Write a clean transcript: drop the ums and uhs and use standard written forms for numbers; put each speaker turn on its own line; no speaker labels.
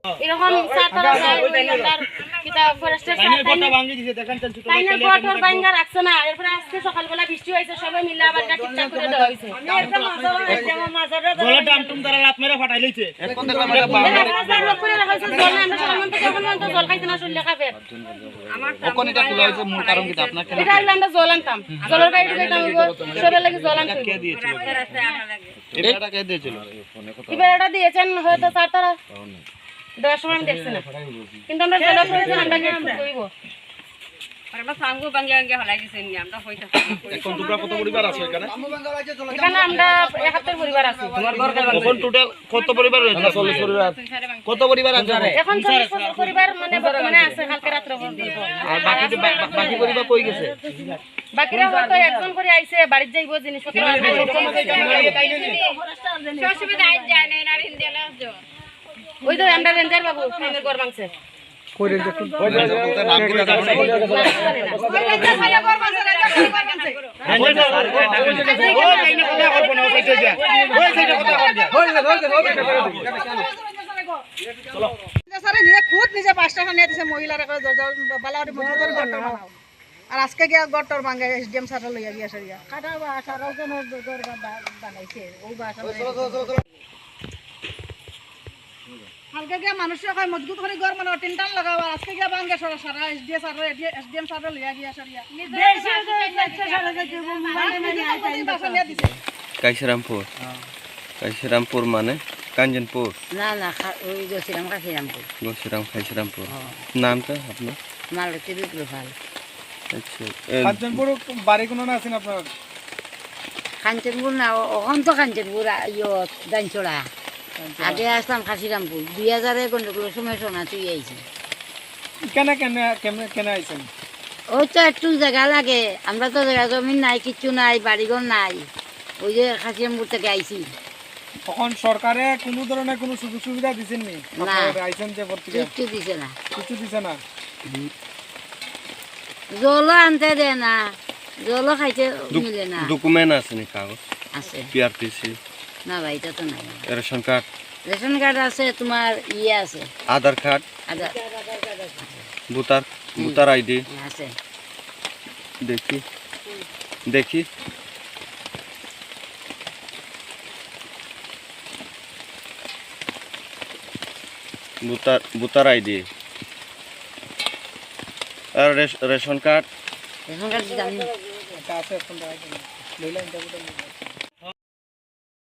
এরকম সাতরা যায় ওইটার কিটা ফরেস্টের সাথে
ভাঙি দিছে দেখেন তো ছোট
টাইনের ফটো ভাঙা রাখছে না এরপর আজকে সকালবেলা বৃষ্টি হইছে সবাই মিলে আবার এটা ঠিকঠাক করে দেওয়া হইছে
জলে ডামটুম দ্বারা লাত মেরে ফাটাই লইছে এখন দেখলাম এটা
রাস্তা ব্লক করে রাখা হইছে জল আমরা সকালবেলা জল খাইতে না শুনলে খাবে
ওখানে এটা খোলা হইছে মূল কারণ কি আপনার কেন
এটা আমরা জল আনতাম জলের গাড়ি ঢুকাইতাম সবার লাগি জল আনতাম
কে দিয়েছিল এটা কে দিয়েছিল
এবার এটা দিয়েছেন হয়তো তারা 10 সময় আমি দেখছি না কিন্তু আমরা জল প্রয়োজন আমরা কি কইব
আমরা সাঙ্গু বাঙ্গা বাঙ্গা হলাই দিছেন নি আমরা হইতা
এখন তোমরা কত পরিবার আছে এখানে
এখানে আমরা 71 পরিবার আছি
এখন টোটাল কত পরিবার রয়েছে 40 পরিবার কত পরিবার আছে
এখন 40 পরিবার মানে বর্তমানে আছে কালকে রাত্রে পর্যন্ত
আর বাকি পরিবার কই গেছে
বাকিরা হয়তো একজন করে আইছে বাড়ি যাইবো জিনিসপত্র
অসুবিধা আই যায় না আর হিন্দি না
ওই তো আমরা রেঞ্জার বাবু ফ্যামিলি ঘর ভাঙছে
কই রেঞ্জার ওই রেঞ্জার বলতে নাম কি না জানেন
ওই রেঞ্জার খালি ঘর ভাঙছে রেঞ্জার খালি ঘর ভাঙছে
ওই কাইনা কথা করব না ওই সাইডে ওই সাইডে কথা কর যা চলো
স্যার নিজে খুদ নিজে 5 টাকা নিয়ে দিছে মহিলারা করে বালাওয়ারি মজুর গট্টর বানাও আর আজকে গিয়া গট্টর ভাঙে এসডিএম স্যার লইয়া গিয়া সরিয়া কাটা বা 18 জন ঘর বানাইছে ওই বাসা হালকা গিয়া মানুষে কয় মজবুত করে ঘর মানে টিনটান লাগাও আর আজকে গিয়া ভাঙে সরা সারা এসডিএম স্যার লইয়া গিয়া সরিয়া
কাশিরামপুর মানে কাঞ্চনপুর
না না ওই গছিরাম কাশিরামপুর
কাশিরামপুর নামটা আপনার
মালতী বিপ্লবাল
আচ্ছা
কাঞ্চনপুর বাড়ি কোন না আছেন আপনার
কাঞ্চনপুর না ওখান তো কাঞ্চনপুর দানছড়া আগে আসতাম কাশিরামপুর 2000 গন্ডগোলের সময় সোনা তুই আইছি
কেন কেন কেন আইছেন
ওই তো একটু জায়গা লাগে আমরা তো জায়গা জমি নাই কিচ্ছু নাই বাড়িঘর নাই ওই যে কাশিরামপুর থেকে আইছি
তখন সরকারে কোনো ধরনের কোনো সুযোগ সুবিধা দিছেন নি
না।
আইছেন যে পত্রিকা
কিচ্ছু দিছে না
কিছু দিছে না
জলও আনতে দেয় না জলও খাইতে মিলে না
ডকুমেন্ট আছে নি কাগজ
আছে
পিআরটিসি
না ভাই এটা তো নাই
রেশন কার্ড
রেশন কার্ড আছে তোমার ইয়ে আছে
আধার কার্ড
আধার
ভোটার আইডি
আছে
দেখি ভোটার আইডি আর রেশন কার্ড
রেশন কার্ড জানি
আছে এখন লইলা ইন্টারভিউ